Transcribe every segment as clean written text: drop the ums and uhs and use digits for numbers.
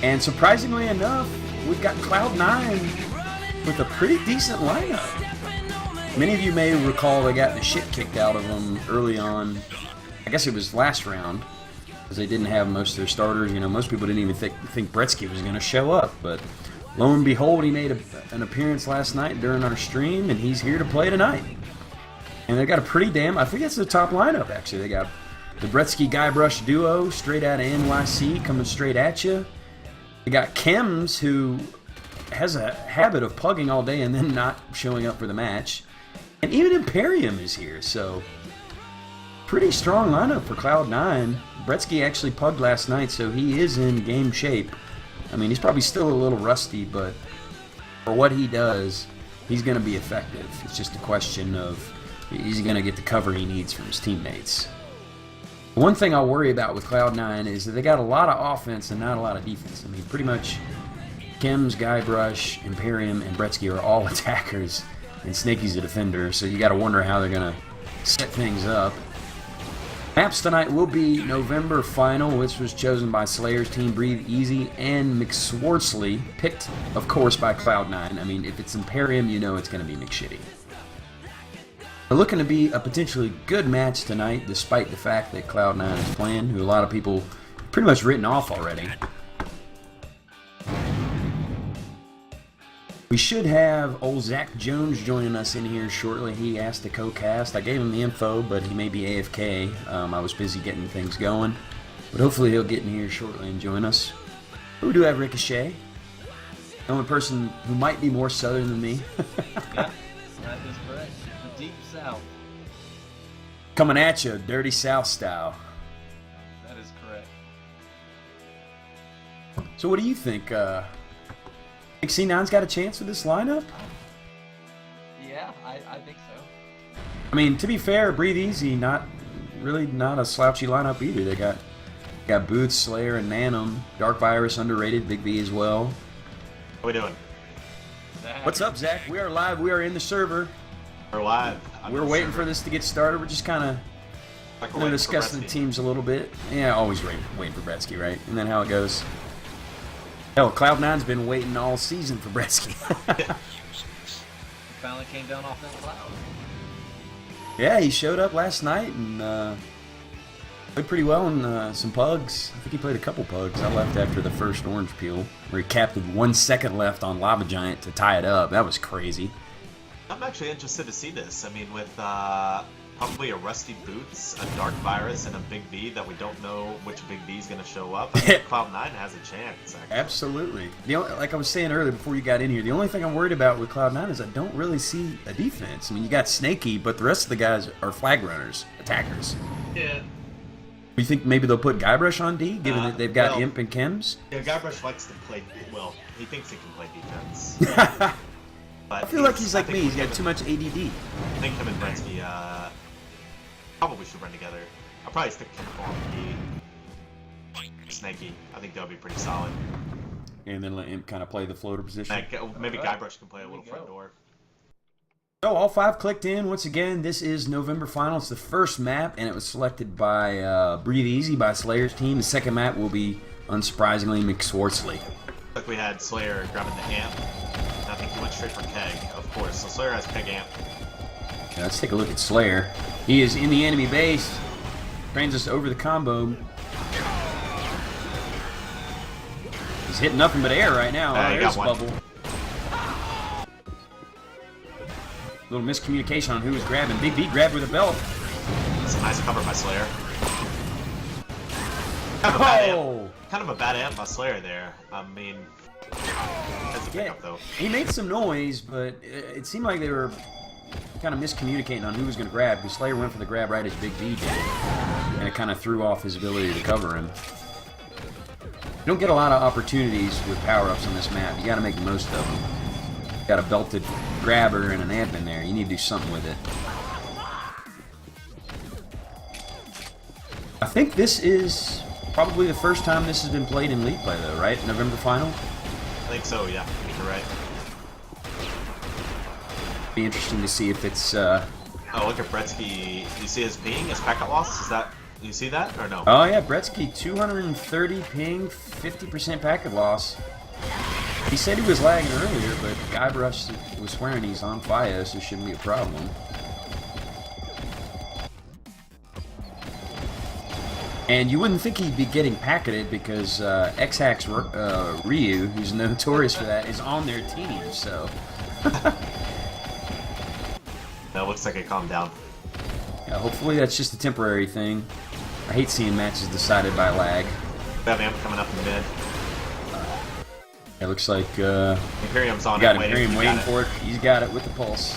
And surprisingly enough, we've got Cloud9 with a pretty decent lineup. Many of you may recall they got the shit kicked out of them early on. I guess it was last round, because they didn't have most of their starters. You know, most people didn't even think Bretsky was going to show up. But lo and behold, he made an appearance last night during our stream, and he's here to play tonight. And they got a pretty damn, I think it's the top lineup, actually. They got the Bretsky-Guybrush duo, straight out of NYC, coming straight at you. We got Chems, who has a habit of plugging all day and then not showing up for the match. And even Imperium is here, so pretty strong lineup for Cloud9. Bretsky actually pugged last night, so he is in game shape. I mean, he's probably still a little rusty, but for what he does, he's going to be effective. It's just a question of, is he going to get the cover he needs from his teammates? One thing I'll worry about with Cloud9 is that they got a lot of offense and not a lot of defense. I mean, pretty much Chems, Guybrush, Imperium, and Bretsky are all attackers, and Snaky's a defender, so you got to wonder how they're going to set things up. Maps tonight will be November-FINAL, which was chosen by Slayer's team, Breathe Easy, and McSwartzly, picked, of course, by Cloud9. I mean, if it's Imperium, you know it's going to be McShitty. They're looking to be a potentially good match tonight, despite the fact that Cloud9 is playing, who a lot of people pretty much written off already. We should have old Zach Jones joining us in here shortly. He asked to co-cast. I gave him the info, but he may be AFK. I was busy getting things going. But hopefully he'll get in here shortly and join us. But we do have Ricochet. The only person who might be more southern than me. Yeah, that is correct. The deep south. Coming at you, dirty south style. That is correct. So what do you think? Think C9's got a chance with this lineup? Yeah, I think so. I mean, to be fair, Breathe Easy, not a slouchy lineup either. They got Boots, Slayer, and Nanum. Dark Virus underrated, Big V as well. What are we doing? What's up, Zach? We are live. We are in the server. We're live. We're waiting for this to get started. We're just kind of discussing the teams a little bit. Yeah, always waiting for Bretsky, right? And then how it goes. Hell, Cloud9's been waiting all season for Bretsky. Finally came down off that cloud. Yeah, he showed up last night and played pretty well in some pugs. I think he played a couple pugs. I left after the first orange peel, where he capped with 1 second left on Lava Giant to tie it up. That was crazy. I'm actually interested to see this. I mean, with probably a Rusty Boots, a Dark Virus, and a Big V that we don't know which Big V is going to show up, I think Cloud9 has a chance, actually. Absolutely. Like I was saying earlier before you got in here, the only thing I'm worried about with Cloud9 is I don't really see a defense. I mean, you got Snaky, but the rest of the guys are flag runners, attackers. Yeah. You think maybe they'll put Guybrush on D, given that they've got Imp and Chems? Yeah, Guybrush likes to play, well, he thinks he can play defense. But I feel like he's like me. He's got too much ADD. I think him and Bretsky probably should run together. I'll probably stick to Snaky. I think that would be pretty solid. And then let Imp kind of play the floater position. Maybe Guybrush can play a little front door. So all 5 clicked in. Once again, this is November-FINAL. It's the first map, and it was selected by Breathe Easy by Slayer's team. The second map will be, unsurprisingly, McSwartzly. Like we had Slayer grabbing the amp. I think he went straight for Keg, of course. So Slayer has Keg amp. Okay, let's take a look at Slayer. He is in the enemy base. Trains us over the combo. He's hitting nothing but air right now. There's a bubble. Little miscommunication on who was grabbing. Big V grabbed with a belt. That's a nice cover by Slayer. Kind of a bad amp by Slayer there. I mean, that's a pickup though. He made some noise, but it seemed like they were kind of miscommunicating on who was going to grab, because Slayer went for the grab right as Big V did, and it kind of threw off his ability to cover him. You don't get a lot of opportunities with power-ups on this map. You got to make the most of them. You got a belted grabber and an amp in there. You need to do something with it. I think this is probably the first time this has been played in League play, though, right? November-FINAL? I think so, yeah. You're right. Be interesting to see if it's. Oh, look at Bretsky. Do you see his ping, his packet loss? Is You see that or no? Oh yeah, Bretsky, 230 ping, 50% packet loss. He said he was lagging earlier, but Guybrush was swearing he's on FiOS, so it shouldn't be a problem. And you wouldn't think he'd be getting packeted because X-Hack's Ryu, who's notorious for that, is on their team, so... That looks like it calmed down. Yeah, hopefully that's just a temporary thing. I hate seeing matches decided by lag. That amp coming up in the mid. It looks like Imperium's on got it. Imperium waiting for it. He's got it with the pulse.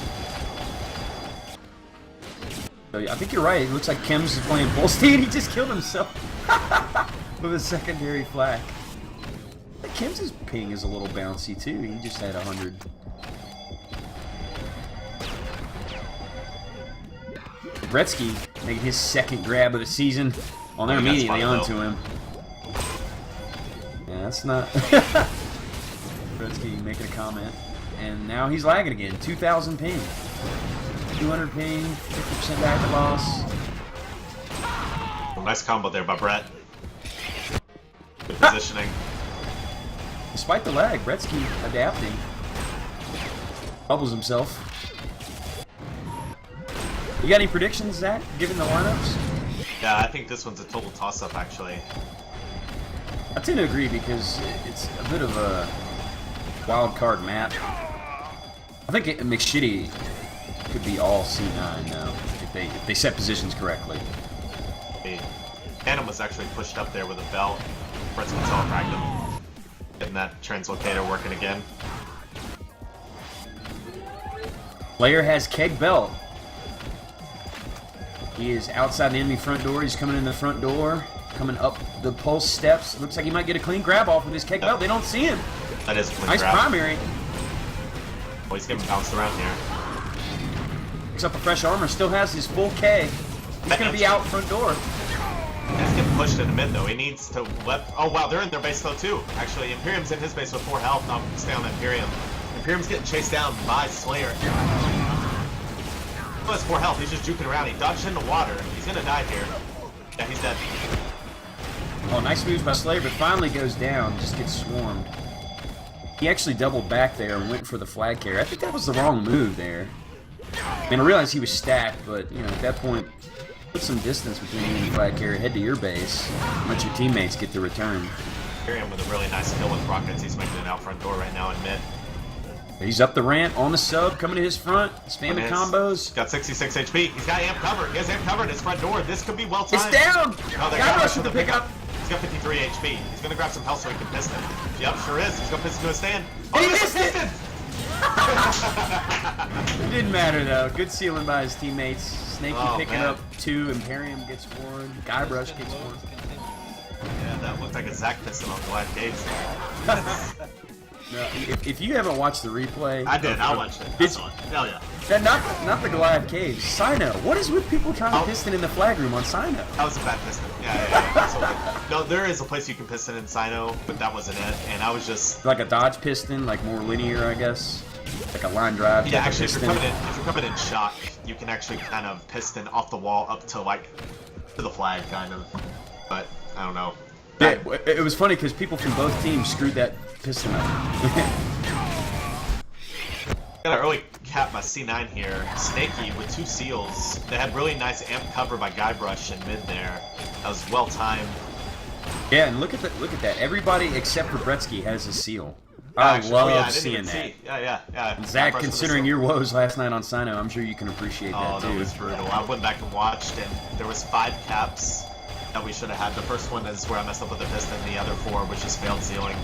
So, I think you're right. It looks like Kim's is playing pulse. He just killed himself with a secondary flag. Kim's ping is a little bouncy too. He just had 100. Bretsky making his second grab of the season. Well, they're immediately onto him. Yeah, that's not... Bretsky making a comment. And now he's lagging again. 2,000 ping. 200 ping, 50% packet loss. Well, nice combo there by Brett. Good positioning. Despite the lag, Bretsky adapting. Bubbles himself. You got any predictions, Zach, given the lineups? Yeah, I think this one's a total toss-up, actually. I tend to agree because it's a bit of a wild card map. I think McShitty could be all C9 now if they set positions correctly. Phantom was actually pushed up there with a belt. Brett's gonna teleprag him. Getting that translocator working again. Player has keg belt. He is outside the enemy front door. He's coming in the front door. Coming up the pulse steps. Looks like he might get a clean grab off with his keg belt. They don't see him. That is a clean nice grab. primary. Oh, he's getting bounced around here. Picks up a fresh armor. Still has his full K. He's going to be out front door. He's getting pushed in the mid, though. He needs to let... Oh, wow, they're in their base, though, too. Actually, Imperium's in his base with 4 health. Now, stay on Imperium. Imperium's getting chased down by Slayer. He has 4 health. He's just juking around. He dodged into water. He's going to die here. Yeah, he's dead. Oh, nice moves by Slayer, but finally goes down. Just gets swarmed. He actually doubled back there and went for the flag carrier. I think that was the wrong move there. I mean, I realized he was stacked, but, you know, at that point, put some distance between you and the flag carrier. Head to your base. Let your teammates get the return. Imperium with a really nice kill with rockets. He's making an out front door right now in mid. He's up the ramp, on the sub, coming to his front, spamming combos. Got 66 HP. He's got amp covered. He has amp covered his front door. This could be well timed. It's down! Oh, they Got got rush with the pickup. He's got 53 HP. He's going to grab some health so he can piston. Yep, sure is. He's going to piston to a stand. Oh, He he missed it! piston! It didn't matter, though. Good sealing by his teammates. Snaky picking man. up 2. Imperium gets 1. Guybrush gets 1. Yeah, that looked like a Zack piston on Glad Caves. No, if you haven't watched the replay... I did. I watched it. I saw it. Hell yeah. Not the Goliath Caves. Sino. What is with people trying to piston in the flag room on Sino? That was a bad piston. Yeah, absolutely. No, there is a place you can piston in Sino, but that wasn't it. And I was just... Like a dodge piston, like more linear, I guess. Like a line drive. Yeah, actually, if you're coming in shock, you can actually kind of piston off the wall up to, like, to the flag, kind of. But, I don't know. Yeah, it was funny because people from both teams screwed that piston up. Got an early cap by C9 here. Snaky with 2 seals. They had really nice amp cover by Guybrush in mid there. That was well timed. Yeah, and look at that. Everybody except for Bretsky has a seal. I love seeing that. Yeah. And Zach, considering your woes last night on Sino, I'm sure you can appreciate that too. Oh, that was brutal. I went back and watched, and there was 5 caps that we should have had. The first one is where I messed up with the piston. The other 4 was just failed sealing.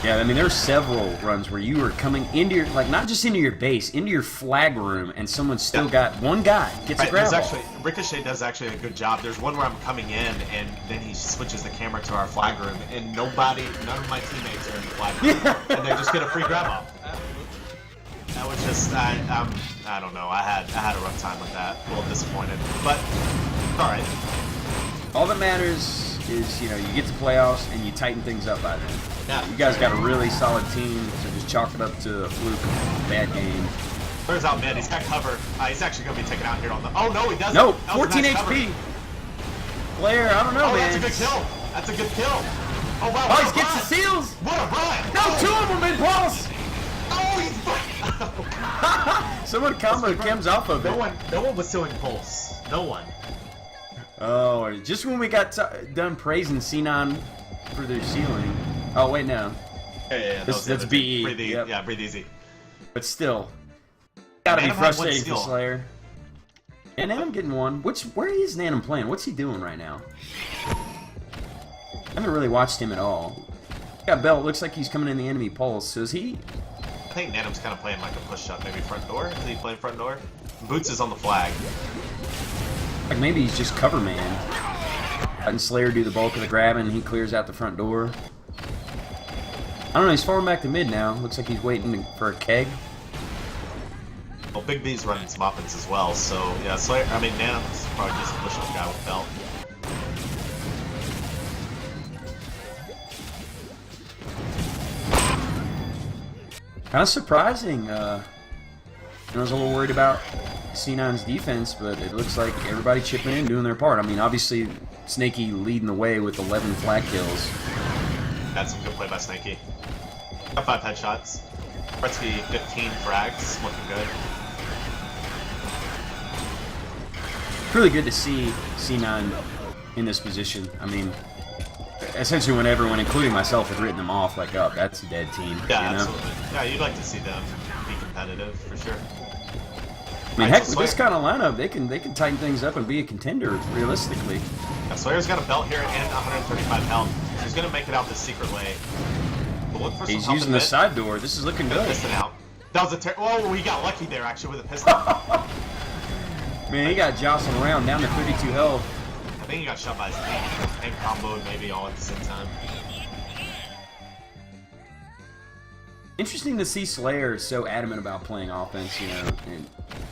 Yeah, I mean, there's several runs where you were coming into your, like, not just into your base, into your flag room, and someo's still got one guy gets a grab off. Ricochet does actually a good job. There's one where I'm coming in, and then he switches the camera to our flag room, and none of my teammates are in the flag room, and they just get a free grab off. That was just, I don't know. I had a rough time with that. A little disappointed, but all right. All that matters is, you know, you get to playoffs and you tighten things up by then. Yeah. You guys got a really solid team, so just chalk it up to a fluke, bad game. Turns out mid, he's got cover. He's actually going to be taken out here on the... Oh, no, he doesn't. No, That was 14 a nice HP. cover. Slayer, I don't know, Oh, man. that's a good kill. That's a good kill. Oh, wow. Oh, he gets the seals. What a run. No, two of them in pulse. Oh, he's Someone combo Kim's off of it. No one was stealing pulse. No one. Oh, just when we got done praising C9 for their sealing. Oh, wait, no. Yeah. That's BE. Breathe easy. Yep. Yeah, breathe easy. But still, gotta be Nanum had one frustrating for steal. Slayer. Yeah, Nanum getting one. Where is Nanum playing? What's he doing right now? I haven't really watched him at all. Got Belt. Looks like he's coming in the enemy pulse. So is he? I think Nanum's kind of playing like a push shot, maybe front door. Is he playing front door? Boots is on the flag. Like maybe he's just cover man. Letting Slayer do the bulk of the grabbing, and he clears out the front door. I don't know. He's falling back to mid now. Looks like he's waiting for a keg. Well, Big B's running some offense as well, so yeah, Slayer. I mean, Nanum's probably just a push-up guy with Belt. Kind of surprising. I was a little worried about C9's defense, but it looks like everybody chipping in, doing their part. I mean, obviously, Snakey leading the way with 11 flag kills. That's some good play by Snakey. Got 5 headshots. Gretzky 15 frags, looking good. Really good to see C9 in this position. I mean, essentially when everyone, including myself, had written them off, like, oh, that's a dead team. Yeah, you know? absolutely. Yeah, you'd like to see them be competitive, for sure. I mean, heck, with this kind of lineup, they can tighten things up and be a contender, realistically. Yeah, Slayer's got a belt here and 135 health. So he's going to make it out the secret way. But look for some He's help using in the mid. side door. This is looking good. Piston out. That was a oh, he got lucky there, actually, with a piston. Man, he got jostled around, down to 32 health. I think he got shot by his team and comboed maybe all at the same time. Interesting to see Slayer so adamant about playing offense, you know.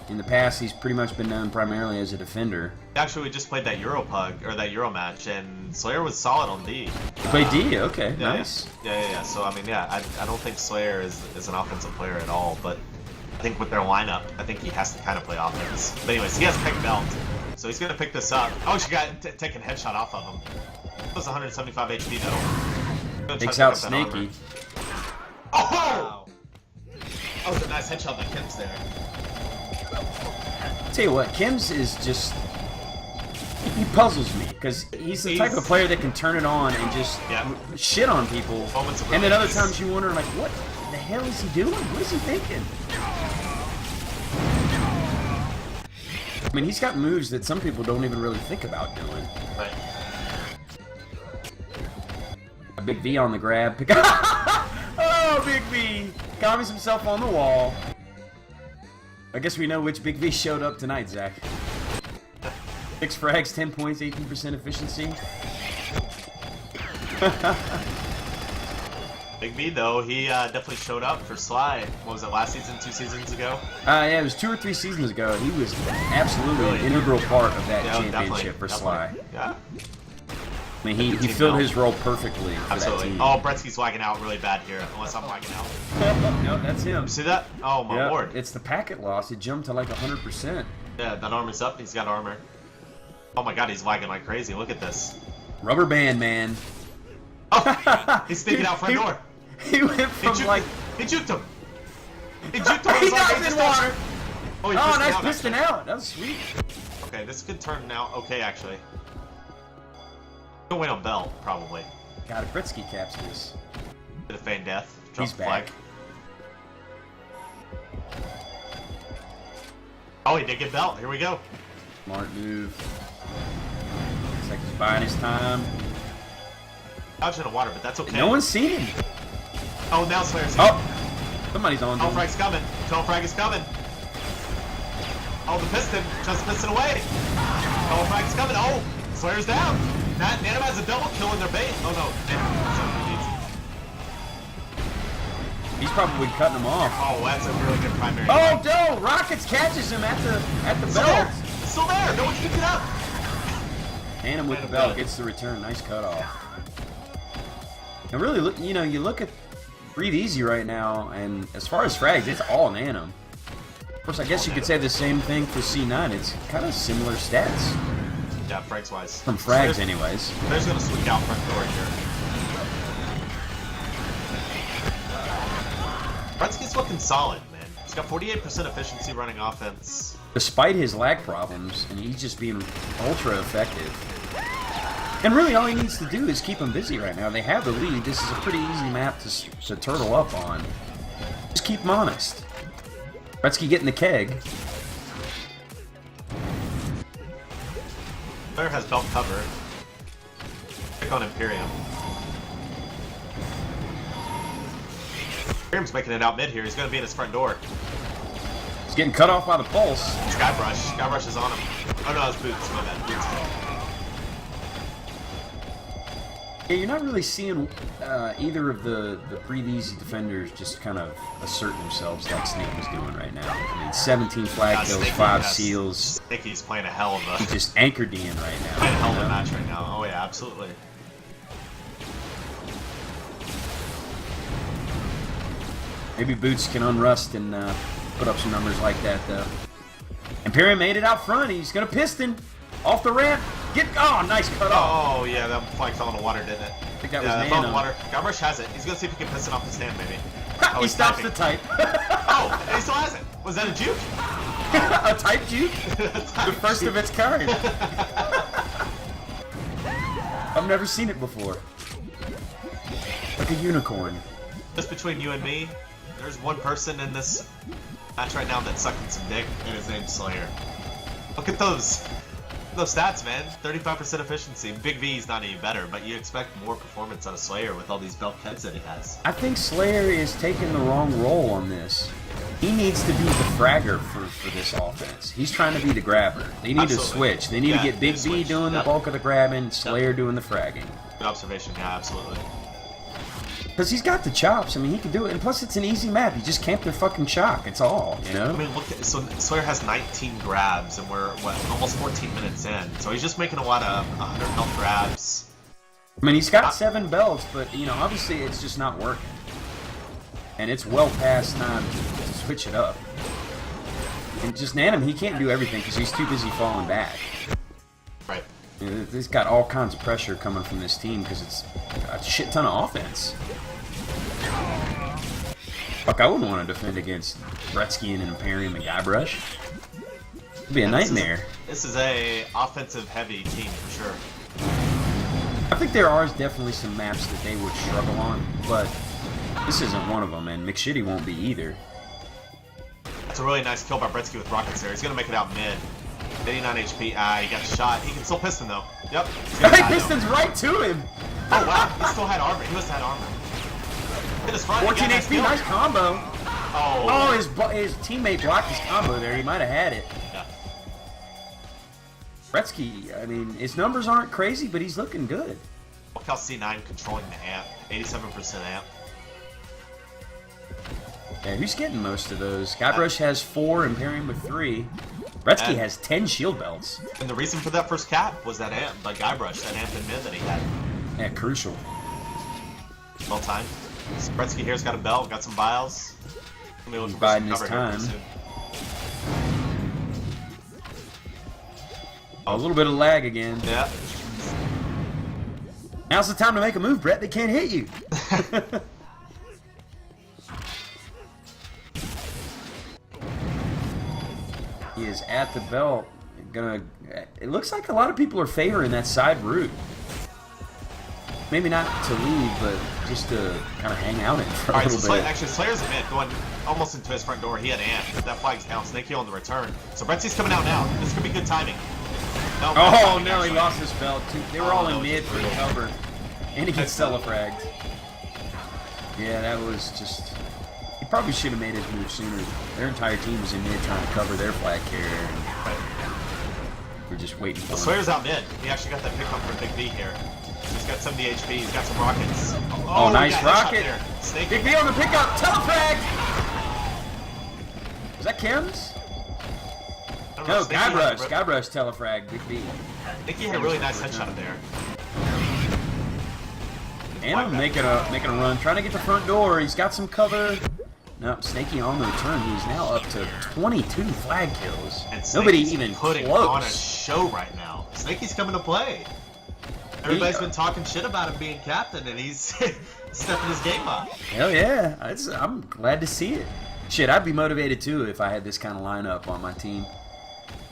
In the past, he's pretty much been known primarily as a defender. Actually, we just played that Euro pug, or that Euro match, and Slayer was solid on D. He played D, okay, Yeah, nice. Yeah. So, I mean, yeah, I don't think Slayer is an offensive player at all, but I think with their lineup, I think he has to kind of play offense. But anyways, he has picked belt, so he's going to pick this up. Oh, she got taken headshot off of him. That was 175 HP, though. Takes out Snakey. Oh! Wow. That was a nice headshot by Kim's there. Tell you what, Kim's is just... He puzzles me, because he's the type of player that can turn it on and just shit on people. Moments of And then other brilliance. times you wonder, like, what the hell is he doing? What is he thinking? I mean, he's got moves that some people don't even really think about doing. Right. A big V on the grab. Oh, Big V! Copies himself on the wall. I guess we know which Big V showed up tonight, Zach. 6 frags, 10 points, 18% efficiency. Big B, though, he definitely showed up for Sly. What was it, last season, 2 seasons ago? Yeah, it was 2 or 3 seasons ago. He was absolutely an integral part of that Yeah, championship for Sly. Yeah, I mean, he filled his role perfectly for absolutely. that team. Oh, Bretsky's lagging out really bad here, unless I'm lagging out. No, that's him. You see that? Oh, my lord. It's the packet loss. It jumped to like 100%. Yeah, that armor's up. He's got armor. Oh my god, he's lagging like crazy. Look at this. Rubber band, man. Oh, he's sneaking out front door. He went from like... He juked him. He juked him. He got in water. Oh, Oh, nice piston out. That was sweet. Okay, this could turn now. Okay, actually. He'll win on belt, probably. God, if Gretzky caps this. Bit of feign death. Drop He's the flag. back. Oh, he did get belt. Here we go. Smart move. Looks like he's buying his time. Dodging the water, but that's okay. No one's seen him. Oh, now Slayer's here. Oh, somebody's on. Tunnel frag's coming. Tunnel frag is coming. Oh, the piston. Just the piston away. Tunnel frag's coming. Oh, Slayer's down. Nanum has a double kill in their bait. Oh, no. He's probably cutting him off. Oh, that's a really good primary. Oh, no! Rockets catches him at the belt. It's still there. No one's picking it up. And him with the belt gets the return. Nice cutoff. And really, look, you know, you look at Breathe Easy right now, and as far as frags, it's all Nanum. Of course, I guess you could say the same thing for C9. It's kind of similar stats. Yeah, frags wise. Some frags, anyways. There's gonna switch out front door here. Bretsky's looking solid, man. He's got 48% efficiency running offense. Despite his lag problems, and he's just being ultra effective. And really, all he needs to do is keep him busy right now. They have the lead. This is a pretty easy map to turtle up on. Just keep him honest. Bretsky getting the keg. Slayer has belt cover. Pick on Imperium. Imperium's making it out mid here. He's going to be in his front door. He's getting cut off by the pulse. Skybrush. Skybrush is on him. Oh no, it's Boots. My bad. Boots. Yeah, you're not really seeing either of the pretty easy defenders just kind of assert themselves like Snake is doing right now. I mean, 17 flag kills, 5 seals. Sneaky's playing a hell of a... He's just anchored in right now. Playing a hell of a match right now. Oh yeah, absolutely. Maybe Boots can unrust and put up some numbers like that, though. Imperium made it out front. He's going to piston. Off the ramp. Oh, nice cut off. Oh, yeah, that flag fell in the water, didn't it? I think that yeah, was fell in the water. Guybrush has it. He's going to see if he can piss it off his hand, maybe. Oh, he stops the type. Oh, he still has it. Was that a juke? A type juke? The first of its kind. I've never seen it before. Like a unicorn. Just between you and me, there's one person in this match right now that's sucking some dick, and his name's Slayer. Look at those stats, man. 35% efficiency. Big V's not any better, but you expect more performance out of Slayer with all these belt kegs that he has. I think Slayer is taking the wrong role on this. He needs to be the fragger for this offense. He's trying to be the grabber. They need to switch. They need to get Big V doing the bulk of the grabbing, Slayer doing the fragging. Good observation. Yeah, absolutely. Because he's got the chops. I mean, he can do it. And plus, it's an easy map. You just camp their fucking shock. It's all, you know? I mean, look at... So, Slayer has 19 grabs, and we're, what, almost 14 minutes in. So he's just making a lot of 100 health grabs. I mean, he's got 7 belts, but, you know, obviously it's just not working. And it's well past time to switch it up. And just Nanim, he can't do everything because he's too busy falling back. Right. You know, he's got all kinds of pressure coming from this team because it's a shit ton of offense. Fuck, I wouldn't want to defend against Bretsky and Imperium and Guybrush. It'd be a nightmare. This is a offensive heavy team for sure. I think there are definitely some maps that they would struggle on, but this isn't one of them, and McShitty won't be either. That's a really nice kill by Bretsky with rockets there. He's going to make it out mid. 89 HP. He got shot. He can still piston though. Yep. He pistons right to him. Oh wow, he still had armor. He must have had armor. Hit his front. 14 HP, nice combo. Oh, his teammate blocked his combo there. He might have had it. Yeah. Bretsky, I mean, his numbers aren't crazy, but he's looking good. Warcow C9 controlling the amp. 87% amp. Yeah, who's getting most of those? Guybrush has 4, Imperium with 3. Bretsky has 10 shield belts. And the reason for that first cap was that amp by Guybrush, that amp in mid that he had. Yeah, crucial. Well timed. Bretsky here's got a belt, got some vials. He's biding his time. Oh, a little bit of lag again. Yeah. Now's the time to make a move, Brett. They can't hit you. He is at the belt. It looks like a lot of people are favoring that side route. Maybe not to lead, but just to kind of hang out in for a little bit. Actually, Slayer's in mid, going almost into his front door. He had amp. That flag's down. Snake heal on the return. So Bretsy's coming out now. This could be good timing. No, no, he lost his belt. They were all in mid for the cover. And he gets Celefragged. Yeah, that was just... He probably should have made his move sooner. Their entire team was in mid trying to cover their flag carrier. We're just waiting for him. Slayer's out mid. He actually got that pickup for Big V here. He's got 70 HP. He's got some rockets. Oh, nice rocket. Big V on the pickup. Telefrag! Was that Kim's? No, Guybrush. Guybrush Telefrag. Big V. I think he had a really nice headshot there. And I'm making a run, trying to get the front door. He's got some cover. No, Snakey on the return. He's now up to 22 flag kills. And nobody even putting close. on a show right now. Snaky's coming to play. Everybody's been talking shit about him being captain, and he's stepping his game up. Hell yeah. I'm glad to see it. Shit, I'd be motivated too if I had this kind of lineup on my team.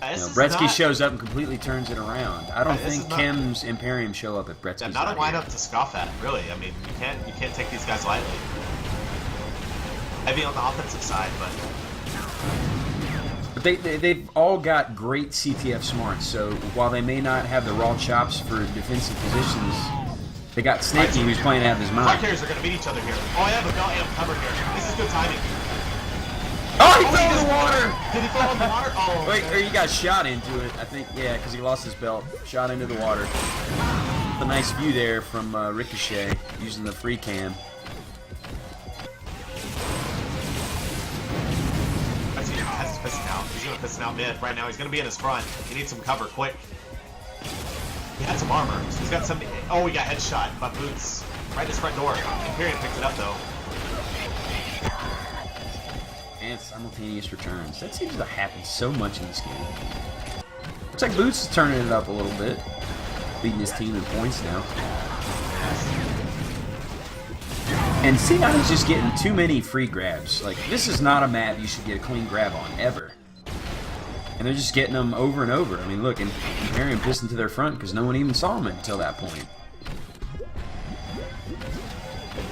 Bretsky shows up and completely turns it around. I don't think Kim's Imperium show up if Bretsky's not a lineup here. to scoff at, really. I mean, you can't take these guys lightly. Heavy on the offensive side, but they've all got great CTF smarts. So while they may not have the raw chops for defensive positions, they got Snaky who's playing out of his mind. Flag carriers are going to meet each other here. Oh, I have a belt amp cover here. This is good timing. Oh, he fell in the water! Did he fall in the water? Oh, wait, or he got shot into it. I think, yeah, because he lost his belt. Shot into the water. A nice view there from Ricochet using the free cam. He's pissing out. He's going to piss out mid. Right now, he's going to be in his front. He needs some cover quick. He had some armor. So he's got some. Oh, he got headshot by Boots. Right in his front door. Imperium picked it up, though. And simultaneous returns. That seems to happen so much in this game. Looks like Boots is turning it up a little bit. Leading his team in points now. And C9 is just getting too many free grabs. Like, this is not a map you should get a clean grab on, ever. And they're just getting them over and over. I mean, look, and Imperium pissed into their front because no one even saw them until that point.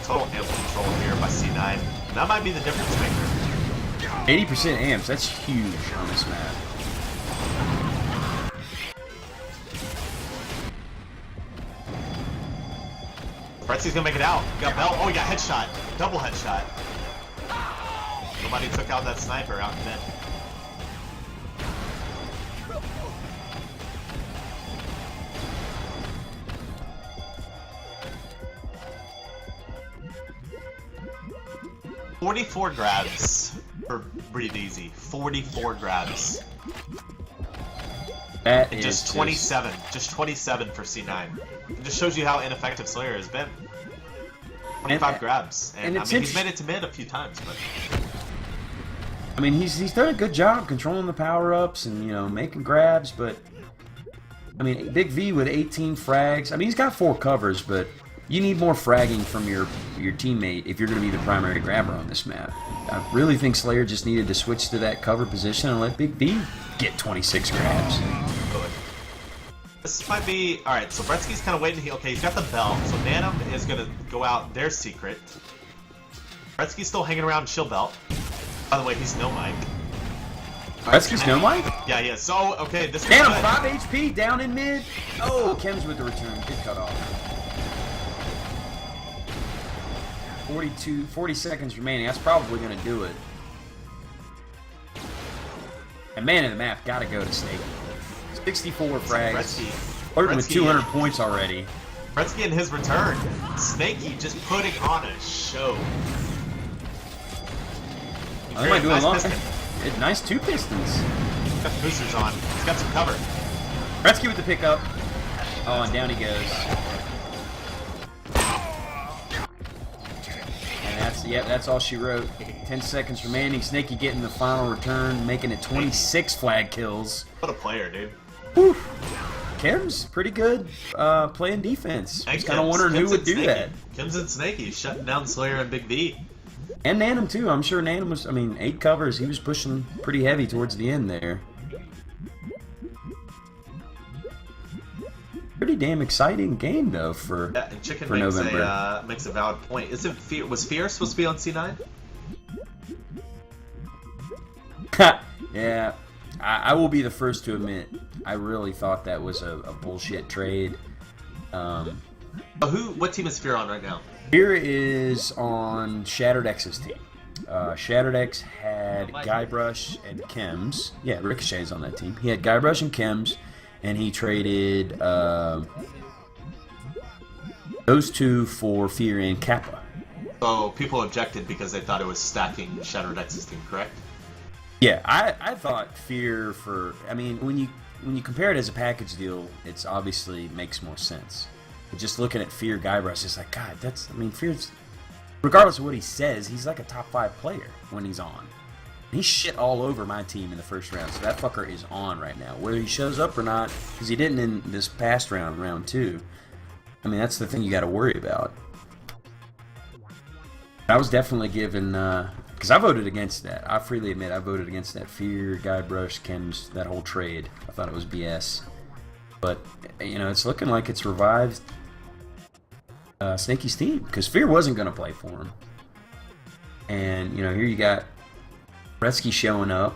Total amp control here by C9. That might be the difference maker. 80% amps, that's huge on this map. Bretsky's gonna make it out. He got belt. Oh, he got headshot. Double headshot. Nobody took out that sniper out in mid. $44 grabs for Breathe Easy. 44 grabs. That and is just 27. Just 27 for C9. It just shows you how ineffective Slayer has been. 25 grabs. And I mean, he's made it to mid a few times, but I mean, he's done a good job controlling the power-ups and, you know, making grabs, but I mean, Big V with 18 frags. I mean, he's got 4 covers, but you need more fragging from your teammate if you're going to be the primary grabber on this map. I really think Slayer just needed to switch to that cover position and let Big V get 26 grabs. This might be... Alright, so Bretsky's kind of waiting. Okay, he's got the belt, so Nanum is going to go out their secret. Bretsky's still hanging around Shield Belt. By the way, he's no mic. Bretsky's no mic? Yeah, he is. So, okay, this Nanum, 5 HP, down in mid. Oh, Kim's with the return. Good cut off. 40 seconds remaining. That's probably going to do it. And man of the map, got to go to Snake. 64 frags. Flirting with 200 points already. Bretsky in his return. Snaky just putting on a show. They might do a long. Nice 2 pistons. He's got the boosters on. He's got some cover. Bretsky with the pickup. Oh, and down he goes. And that's all she wrote. 10 seconds remaining. Snaky getting the final return, making it 26 flag kills. What a player, dude. Whew. Kim's pretty good playing defense. I was kind of wondering who would do that. Kim's and Snaky shutting down Slayer and Big V. And Nanum too. I'm sure Nanum was, I mean, 8 covers. He was pushing pretty heavy towards the end there. Pretty damn exciting game though for and Chicken for makes November. Makes a valid point. Was Fear supposed to be on C9? Yeah, I will be the first to admit I really thought that was a bullshit trade. What team is Fear on right now? Fear is on Shattered X's team. Shattered X had Guybrush and Chems. Yeah, Ricochet's on that team. He had Guybrush and Chems, and he traded those 2 for Fear and Kappa. So people objected because they thought it was stacking Shattered X's team, correct? Yeah, I thought Fear for... I mean, when you compare it as a package deal, it's obviously makes more sense. But just looking at Fear Guybrush, it's like, God, that's... I mean, Fear's... Regardless of what he says, he's like a top 5 player when he's on. He shit all over my team in the first round, so that fucker is on right now. Whether he shows up or not, because he didn't in this past round, round 2. I mean, that's the thing you got to worry about. I was definitely given, because I voted against that. I freely admit I voted against that Fear, Guybrush, Chems, that whole trade. I thought it was BS. But, you know, it's looking like it's revived Snaky's team, because Fear wasn't going to play for him. And, you know, here you got Gretzky showing up,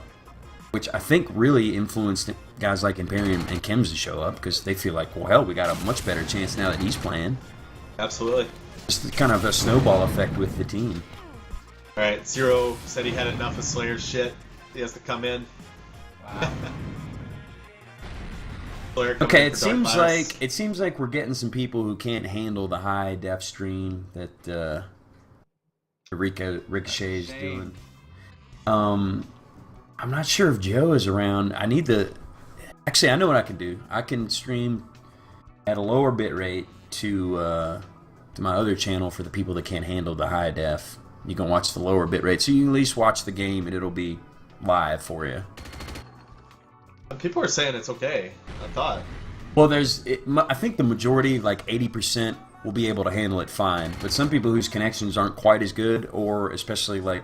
which I think really influenced guys like Imperium and Chems to show up, because they feel like, well, hell, we got a much better chance now that he's playing. Absolutely. Just kind of a snowball effect with the team. Alright, Zero said he had enough of Slayer's shit. He has to come in. Wow. Okay, it seems like we're getting some people who can't handle the high def stream that the Ricochet is doing. I'm not sure if Joe is around. I need to. Actually, I know what I can do. I can stream at a lower bit rate to my other channel for the people that can't handle the high def. You can watch the lower bit rate, so you can at least watch the game and it'll be live for you. People are saying it's okay. I thought. Well, I think the majority, like 80%, will be able to handle it fine. But some people whose connections aren't quite as good, or especially like,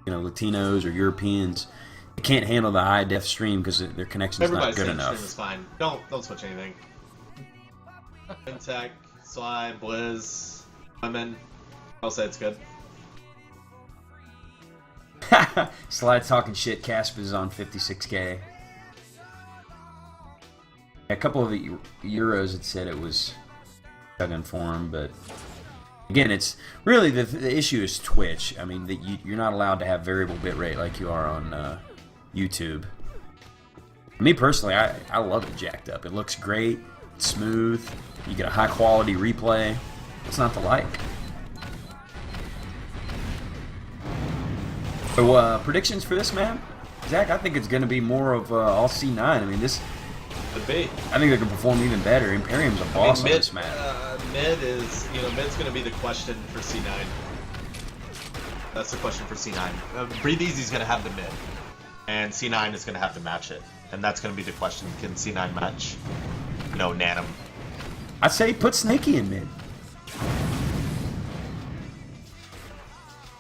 you know, Latinos or Europeans, they can't handle the high def stream because their connection's not good enough. Stream is fine. Don't switch anything. Intech, Sly, Blizz, Women. I'll say it's good. Slide talking shit. Casp is on 56K. A couple of the Euros had said it was chugging for him, but again, it's really the issue is Twitch. I mean, you're not allowed to have variable bitrate like you are on YouTube. Me personally, I love it jacked up. It looks great, it's smooth. You get a high quality replay. What's not to like? So predictions for this map, Zach? I think it's going to be more of all C9. I mean, this. Could be. I think they can perform even better. Imperium's a boss on this map. Mid is, mid's going to be the question for C9. That's the question for C9. Breathe Easy's going to have the mid, and C9 is going to have to match it, and that's going to be the question. Can C9 match? No, Nanum. I'd say put Snaky in mid.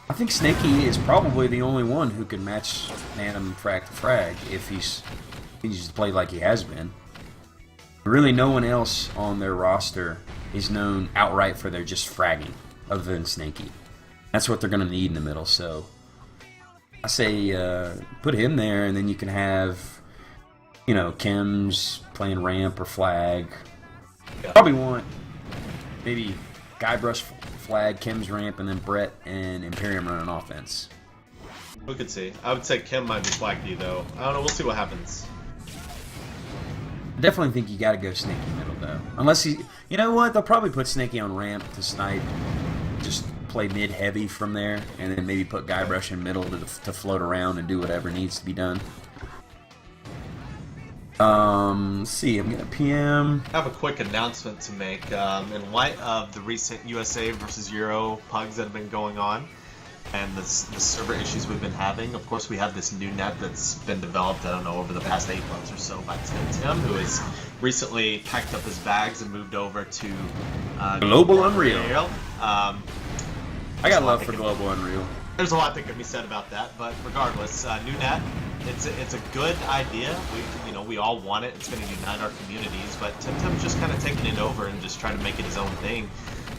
I think Snaky is probably the only one who can match Nanum frag to frag if he's continues to play like he has been. Really, no one else on their roster is known outright for their just fragging, other than Snaky. That's what they're going to need in the middle. So I say put him there, and then you can have, Chems playing ramp or flag. Probably want maybe Guybrush flag, Chems ramp, and then Brett and Imperium running offense. We could see. I would say Chem might be flag D though. I don't know. We'll see what happens. I definitely think you got to go Snaky middle though. Unless you know what? They'll probably put Snaky on ramp to snipe. Just play mid heavy from there, and then maybe put Guybrush in middle to float around and do whatever needs to be done. Let's see, I'm gonna PM. I have a quick announcement to make. In light of the recent USA versus Euro pugs that have been going on, and the server issues we've been having, of course we have this new net that's been developed, I don't know, over the past 8 months or so by Tim, who has recently packed up his bags and moved over to Global Unreal. I got love for Global Unreal. There's a lot that could be said about that, but regardless, new net, it's a good idea. We all want it. It's going to unite our communities, but Tim's just kind of taking it over and just trying to make it his own thing.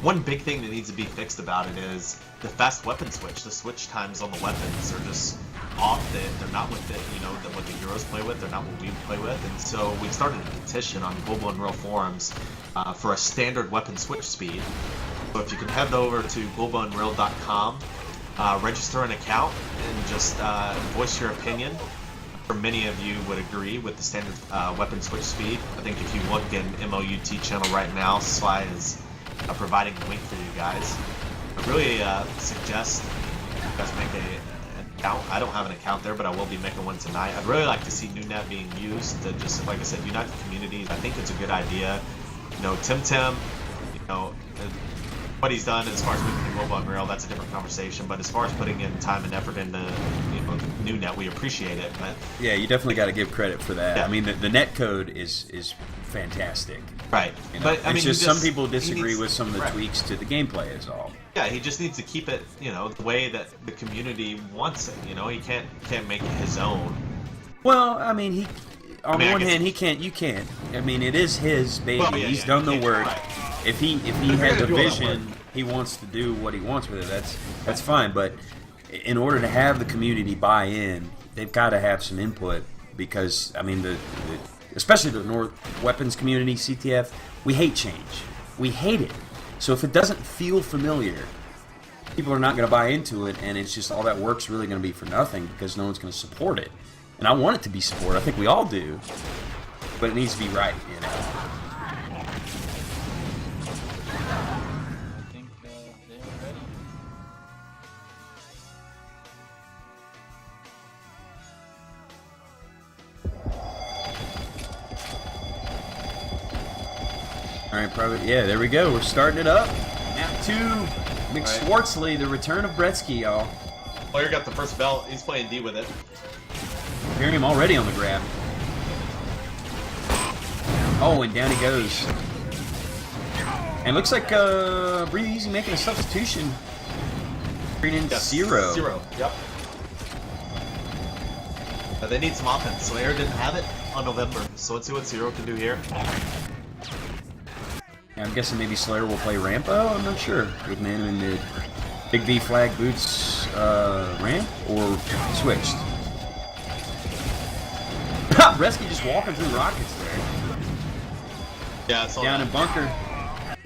One big thing that needs to be fixed about it is the fast weapon switch. The switch times on the weapons are just off. They're not what what the Euros play with. They're not what we play with. And so we started a petition on Global Unreal forums for a standard weapon switch speed. So if you can head over to globalunreal.com, register an account, and just voice your opinion. For many of you would agree with the standard weapon switch speed. I think if you look in MLUT channel right now, Sly is providing a link for you guys. I really suggest you guys make an account. I don't have an account there, but I will be making one tonight. I'd really like to see NewNet being used to just, like I said, unite the communities. I think it's a good idea. Tim, what he's done as far as moving the mobile Unreal, that's a different conversation. But as far as putting in time and effort into new net, we appreciate it. But yeah, you definitely got to give credit for that. Yeah. I mean, the net code is fantastic. Right. You know? But I mean, it's just some people disagree with some of the right. tweaks to the gameplay is all. Yeah, he just needs to keep it, the way that the community wants it. He can't make it his own. Well, I mean, on I one guess- hand, he can't. You can't. I mean, it is his baby. Well, yeah, He's yeah, done you the can't- work. right. If he you're has gonna a do all that vision, work. he wants to do what he wants with it. That's fine. But in order to have the community buy in, they've got to have some input because I mean, especially the North weapons community, CTF, we hate change. We hate it. So if it doesn't feel familiar, people are not going to buy into it, and it's just all that work's really going to be for nothing because no one's going to support it. And I want it to be supported. I think we all do, but it needs to be right, I think they're ready. All right, probably. Yeah, there we go. We're starting it up. Map 2, McSwartzly, the return of Bretsky, y'all. Player got the first belt. He's playing D with it. Hearing him already on the grab. Oh, and down he goes. And looks like Breathe Easy making a substitution. Bringing in Zero. Zero. Yep. But they need some offense. Slayer didn't have it on November, so let's see what Zero can do here. Yeah, I'm guessing maybe Slayer will play ramp. Oh, I'm not sure. Good man in mid. Big V flag boots ramp or switched. Resky just walking through rockets there. Yeah, it's all Down in bunker.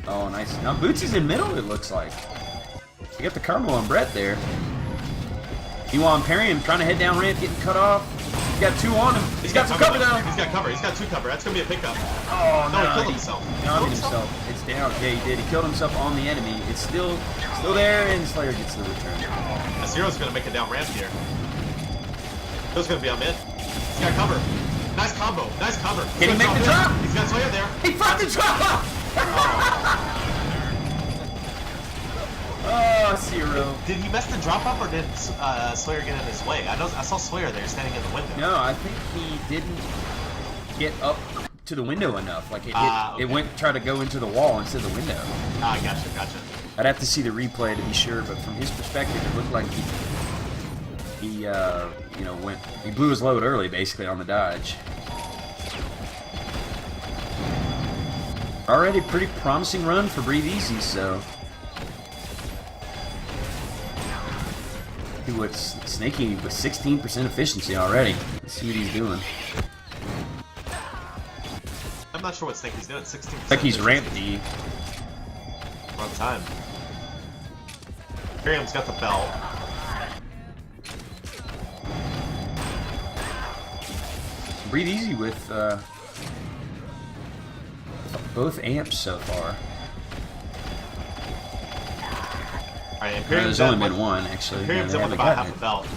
Oh, nice. Now Boots is in middle, it looks like. You got the Carmel on Brett there. Meanwhile, Imperium trying to head down ramp, getting cut off. He's got two on him. He's got some cover though. He's got cover. He's got two cover. That's gonna be a pickup. Oh, No, no. he killed himself. No, he killed himself. It's down. Yeah, he did. He killed himself on the enemy. It's still there, and Slayer gets the return. Zero's gonna make it down ramp here. Zero's gonna be on mid. He's got cover. Nice combo. Nice cover. Can he make the drop? He's got Slayer there. He fucking dropped! Oh, Zero. Did he mess the drop up or did Slayer get in his way? I saw Slayer there standing in the window. No, I think he didn't get up to the window enough. Like Okay. it went try to go into the wall instead of the window. Ah, gotcha. I'd have to see the replay to be sure, but from his perspective, it looked like he blew his load early, basically on the dodge. Already pretty promising run for Breathe Easy, so. See what's Snaky with 16% efficiency already. Let's see what he's doing. I'm not sure what Snaky's doing. 16%. Looks like he's ramp D. Wrong time. Imperium's got the belt. Breathe Easy with both amps so far. Alright, Imperium's There's only been one, actually. Imperium's Yeah, in they with haven't about gotten half it. a belt.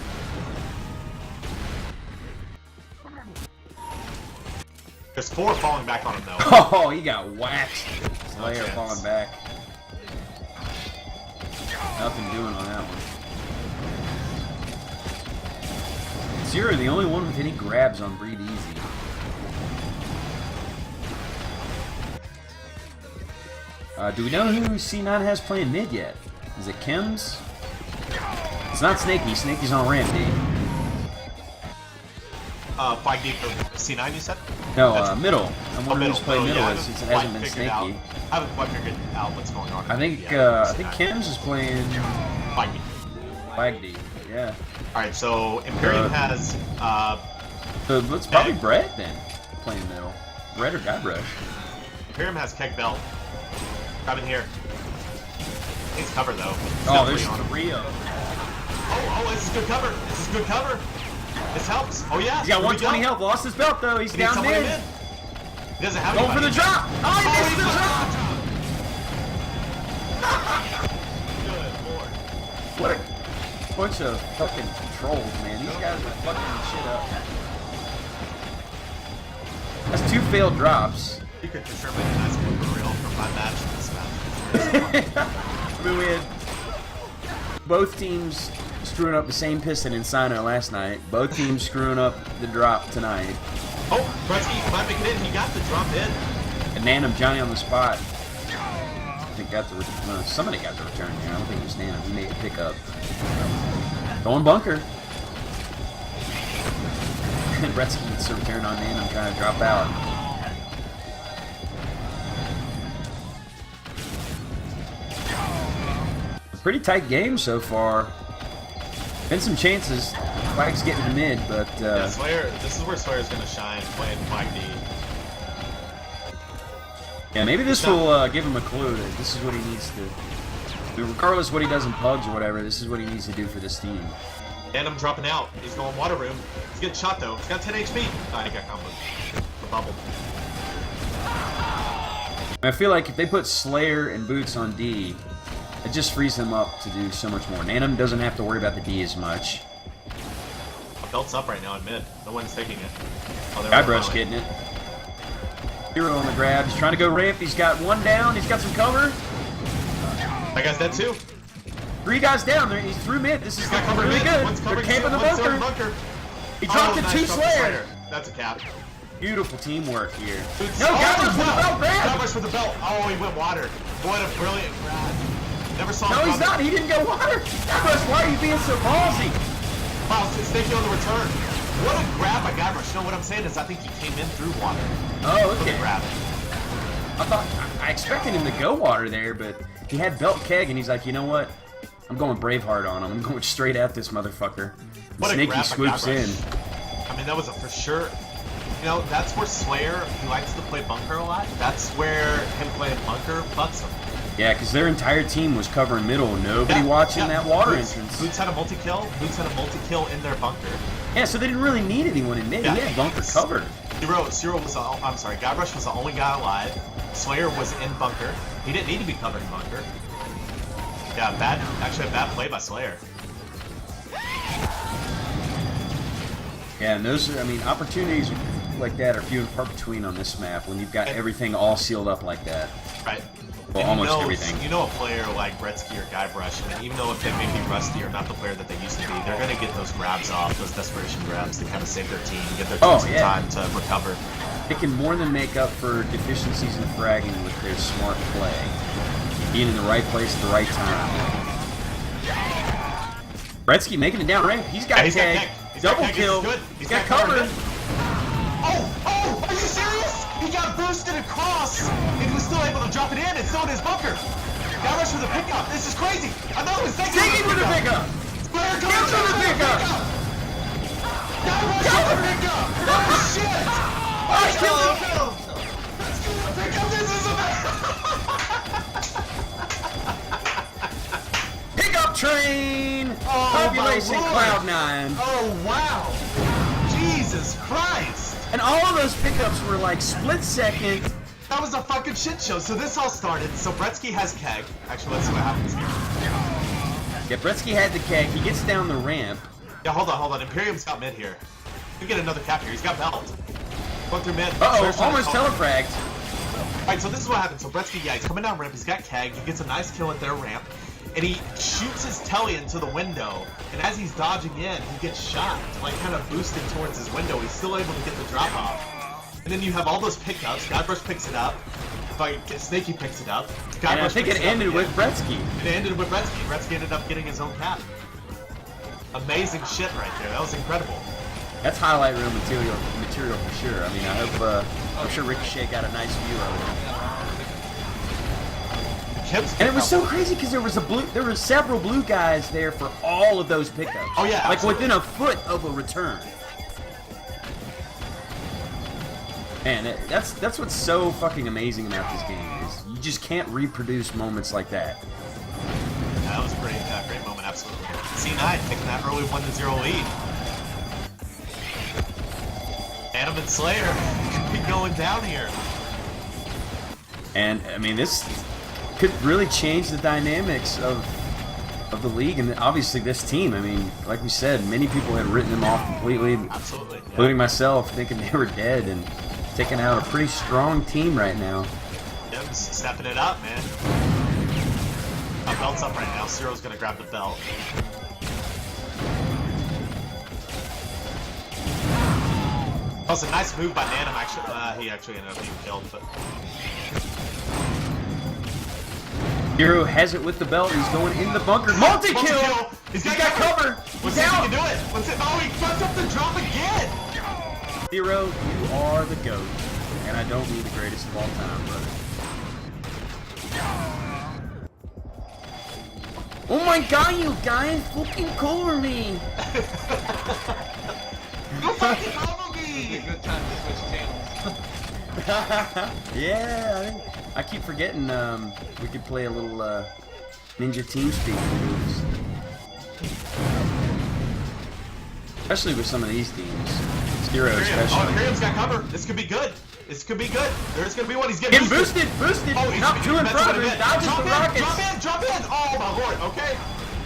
There's 4 falling back on him though. Oh, he got waxed. Slayer chance. falling back. Nothing doing on that one. Zero, the only one with any grabs on Breathe Easy. Do we know who C9 has playing mid yet? Is it Kim's? It's not Snaky. Snaky's on ramp D. 5D for C9, you said? No, That's- middle. I'm wondering who's playing middle yeah, since it I hasn't been figured out- Snaky. I haven't quite figured out what's going on. I think C9. Kim's is playing 5D. Flag D. Yeah. Alright, so Imperium has So it's probably Brett then playing middle. Brett or Guybrush. Imperium has keg belt. Coming here. He's covered though. He's Oh, definitely there's on him. Rio. Oh, this is good cover. This is good cover. This helps. Oh yeah. He's got here we 120 go. health. Lost his belt though. He's He needs down someone mid. in. He doesn't have Going for the anybody. drop. Oh, he missed the drop. Good lord. What a bunch of fucking trolls, man. These guys are fucking shit up. That's 2 failed drops. You could for sure make a nice blooper reel from my match in this match. I mean, we had both teams screwing up the same piston in Sino last night. Both teams screwing up the drop tonight. Oh, Gretzky might make it in. He got the drop in. And Nanum, Johnny on the spot. I think got the somebody got the return here. I don't think it was Nanum. He made a pickup. Going bunker. And Gretzky gets the return on Nanum, trying to drop out. Pretty tight game so far. Been some chances. Flag's getting to mid, but yeah, Slayer. This is where Slayer's gonna shine, playing Flag D. Yeah, maybe this will give him a clue that this is what he needs to. Regardless of what he does in pugs or whatever, this is what he needs to do for this team. And I'm dropping out. He's going water room. He's getting shot though. He's got 10 HP. Oh, he got comboed. The bubble. I feel like if they put Slayer and Boots on D, it just frees them up to do so much more. Nanum doesn't have to worry about the D as much. Belt's up right now in mid. No one's taking it. Oh, Guybrush getting it. Hero on the grab. He's trying to go ramp. He's got one down. He's got some cover. That guy's dead too. 3 guys down there. He's through mid. This is really good. They're camping the bunker. He dropped it to Slayer. That's a cap. Beautiful teamwork here. No, Guybrush for the belt grab. Guybrush for the belt. Oh, he went water. What a brilliant grab. Never saw him. No, he's not. He didn't go water. Guybrush, why are you being so ballsy? Wow, Snakey on the return. What a grab by Guybrush. No, what I'm saying is I think he came in through water. Oh, okay. Grab. I expected him to go water there, but he had belt keg, and he's like, you know what? I'm going Braveheart on him. I'm going straight at this motherfucker. What Snakey a grab swoops by in. I mean, that was a for sure. You know, that's where Slayer, he likes to play bunker a lot. That's where him playing bunker fucks him. Yeah, because their entire team was covering middle. Nobody watching that water entrance. Boots had a multi-kill. Boots had a multi-kill in their bunker. Yeah, so they didn't really need anyone in mid. Yeah. He had bunker covered. Zero was I'm sorry, Guybrush was the only guy alive. Slayer was in bunker. He didn't need to be covered in bunker. Yeah, actually a bad play by Slayer. Yeah, and those are, I mean, opportunities like that are few and far between on this map when you've got everything all sealed up like that. Right. Well, almost everything. You know a player like Gretzky or Guybrush, I mean, even though if they may be rusty or not the player that they used to be, they're going to get those grabs off, those desperation grabs to kind of save their team, get their team some time to recover. They can more than make up for deficiencies in fragging with their smart play. Being in the right place at the right time. Gretzky making it down ramp. He's got tag. Double kill. He's got cover. Oh, are you serious? He got boosted across, and he was still able to drop it in, and so did his bunker. Guybrush for the pickup. This is crazy. I thought it was Snakey with the pickup. Square comes for the pickup. Guybrush for the pickup. Oh, shit. I killed him. Pickup, this is a Pickup train. Population Cloud9. Oh, wow. Jesus Christ. And all of those pickups were like split second. That was a fucking shit show. So this all started. So Gretzky has keg. Actually, let's see what happens here. Yeah, Gretzky had the keg. He gets down the ramp. Yeah, hold on. Imperium's got mid here. We get another cap here. He's got belt. Going through mid. Uh-oh, almost telefragged. Alright, so this is what happens. So Gretzky, yeah, he's coming down ramp. He's got keg. He gets a nice kill at their ramp. And he shoots his telly into the window, and as he's dodging in, he gets shot, like kind of boosted towards his window. He's still able to get the drop off. And then you have all those pickups. Guybrush picks it up. Snakey picks it up. And I think it ended with Gretzky. It ended with Gretzky. Gretzky ended up getting his own cap. Amazing shit right there. That was incredible. That's highlight reel material for sure. I mean, I hope, I'm sure Ricochet got a nice view of it. And it was so crazy because there were several blue guys there for all of those pickups. Oh yeah, like within a foot of a return. Man, that's what's so fucking amazing about this game is you just can't reproduce moments like that. Yeah, that was a great moment, absolutely. C9 taking that early 1-0 lead. Adam and Slayer could be going down here. And I mean, this could really change the dynamics of the league and obviously this team. I mean, like we said, many people had written them off completely, absolutely, yeah. Including myself, thinking they were dead, and taking out a pretty strong team right now. Yep, stepping it up, man. belt's up right now. Ciro's gonna grab the belt. That was a nice move by Nanum. Actually, he actually ended up being killed, but. Hero has it with the belt. He's going in the bunker. Multi-kill! He's got cover! Let's see if he can do it! Let's see. Oh, he fucked up the drop again! Hero, you are the GOAT. And I don't mean the greatest of all time, brother. Oh my god, you guys fucking cover me! You fucking cover me! It's a good time to switch channels. Yeah, I keep forgetting we could play a little Ninja TeamSpeak moves. Especially with some of these teams. Zero especially. Oh, Miriam's got cover. This could be good. This could be good. There's gonna be one. He's getting boosted! Oh, he's not two in front of him. Dodges the rockets. Drop in! Oh my lord. Okay.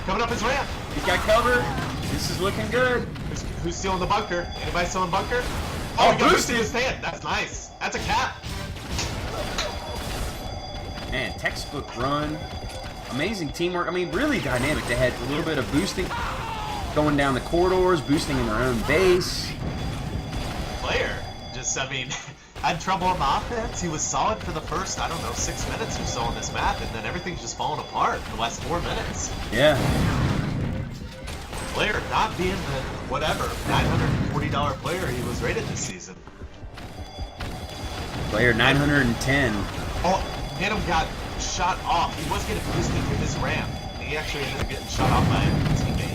Coming up his ramp. He's got cover. This is looking good. Who's stealing the bunker? Anybody stealing bunker? Oh, he got boosted. in his hand. That's nice. That's a cap. Man, textbook run. Amazing teamwork. I mean, really dynamic. They had a little bit of boosting, going down the corridors, boosting in their own base. Player, just, I mean, had trouble on the offense. He was solid for the first, I don't know, 6 minutes or so on this map, and then everything's just falling apart in the last 4 minutes. Yeah. Player not being the, whatever, $940 player he was rated this season. Player 910. Oh, Nanum got shot off. He was getting boosted through his ramp. He actually ended up getting shot off by a teammate.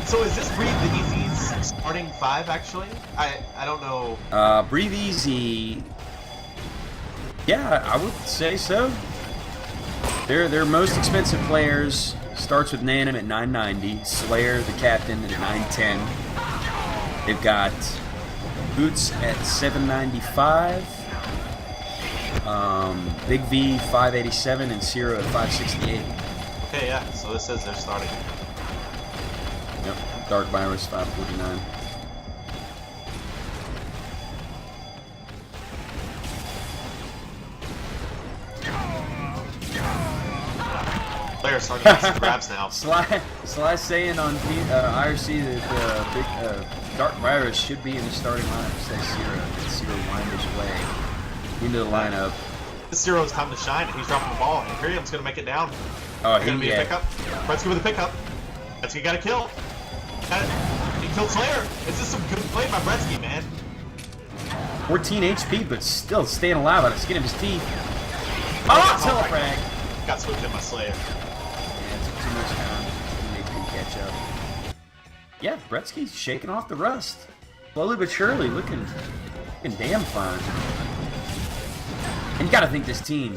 So is this Breathe Easy's starting 5 actually? I don't know. Breathe Easy. Yeah, I would say so. Their most expensive players starts with Nanum at 990, Slayer the captain at 910. They've got Boots at 795, Big V 587, and Ciro at 568. Okay, yeah. So this says they're starting. Yep. Dark Virus 549. Players starting to make some grabs now. Sly saying on IRC that big Dark Virus should be in the starting lineup. Says Ciro. Ciro wind his way into the lineup. This Ciro's time to shine. He's dropping the ball. Imperium's gonna make it down. Oh, Gonna be a pickup. Bretsky with a pickup. Bretsky got a kill. He killed Slayer. This is some good play by Bretsky, man. 14 HP, but still staying alive out of the skin of his teeth. Oh, telefrag! Got swooped in by Slayer. Yeah, it took too much time. Teammates can catch up. Yeah, Bretsky's shaking off the rust. Slowly but surely, looking damn fine. And you gotta think this team,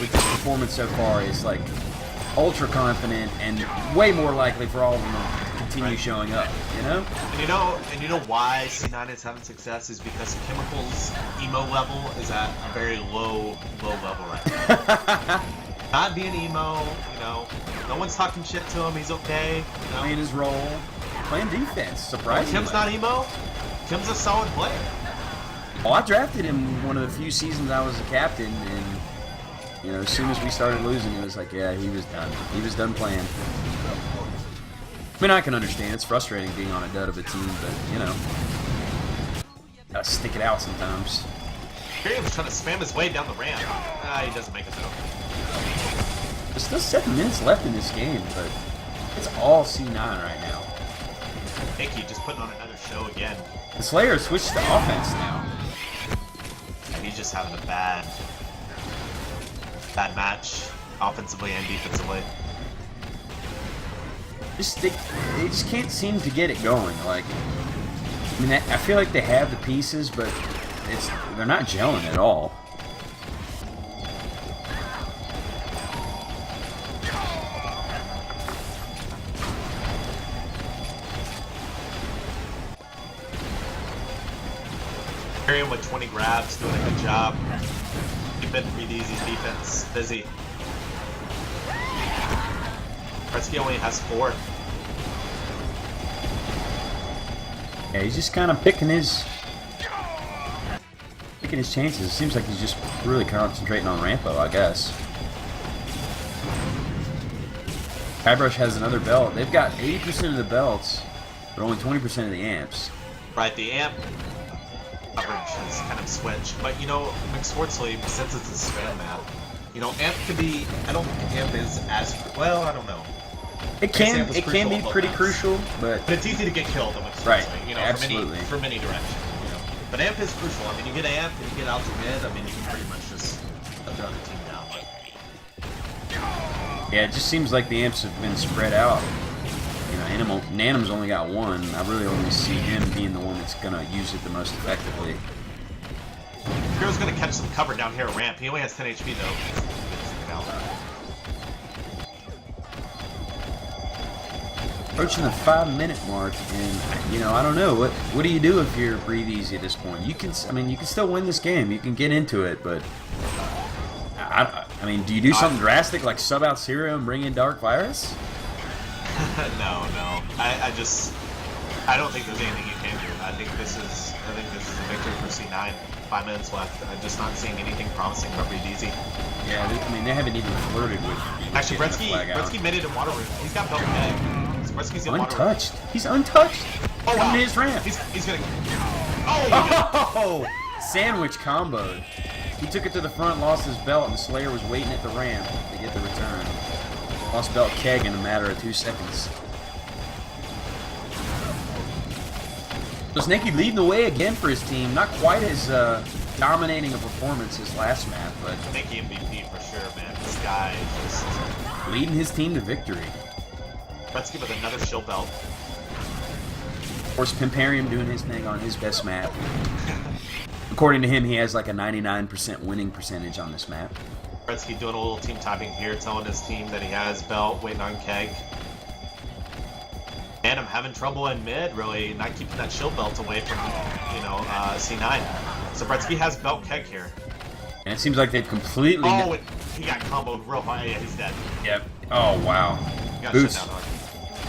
with this performance so far, is like ultra confident and way more likely for all of them to continue showing up, you know? And you know why C9 is having success is because Chemical's emo level is at a very low level right now. Not being emo, you know, no one's talking shit to him, he's okay. You know? Playing his role, playing defense, surprisingly. Tim's not emo, Tim's a solid player. Well, I drafted him one of the few seasons I was a captain, and you know, as soon as we started losing, it was like, yeah, he was done. He was done playing. I mean, I can understand. It's frustrating being on a dud of a team, but, you know, gotta stick it out sometimes. Imperium's trying to spam his way down the ramp. He doesn't make it though. There's still 7 minutes left in this game, but it's all C9 right now. Nicky just putting on another show again. The Slayer switched to offense now. And he's just having a bad match, offensively and defensively. They just can't seem to get it going. Like, I mean, I feel like they have the pieces, but they're not gelling at all. Imperium with 20 grabs, doing a good job. Keeping Breathe Easy's defense busy. Bretsky only has 4. Yeah, he's just kind of picking his taking his chances. It seems like he's just really concentrating on Rampo, I guess. Guybrush has another belt. They've got 80% of the belts, but only 20% of the amps. Right, the amp coverage has kind of switched. But, you know, McSwartzly, since it's a spam map, you know, amp could be... I don't think amp is as... Well, I don't know. It can be pretty crucial, but it's easy to get killed on McSwartzly, right, you know, absolutely. from any direction. You know? But amp is crucial. I mean, you get amp and you get out to mid, I mean, you can pretty much just shut the other team down. But... yeah, it just seems like the amps have been spread out. You know, Nanum's only got one. I really only see him being the one that's gonna use it the most effectively. Hero's gonna catch some cover down here at ramp. He only has 10 HP though. Approaching the 5-minute mark, and you know, I don't know what do you do if you're breathe easy at this point? You can, I mean, you can still win this game. You can get into it, but I mean, do you do something drastic like sub out Zero and bring in Dark Virus? No. I don't think there's anything you can do. I think this is a victory for C9. 5 minutes left. I'm just not seeing anything promising about Breathe Easy. Yeah, I mean, they haven't even flirted with. Actually, Bretsky made it in water room. He's got belt egg. Bretsky's in untouched. He's untouched. Oh, wow. On his ramp. He's gonna. Oh! Sandwich comboed. He took it to the front, lost his belt, and Slayer was waiting at the ramp to get the return. Lost belt keg in a matter of 2 seconds. So Snakey leading the way again for his team. Not quite as dominating a performance as last map, but Snakey MVP for sure, man. This guy is just leading his team to victory. Bretsky with another shield belt. Of course, Pimparium doing his thing on his best map. According to him, he has like a 99% winning percentage on this map. Bretsky doing a little team typing here, telling his team that he has belt, waiting on keg. And I'm having trouble in mid, really, not keeping that shield belt away from, you know, C9. So Bretsky has belt keg here. And it seems like they've completely... Oh, he got comboed real high. Yeah, he's dead. Yep. Oh, wow.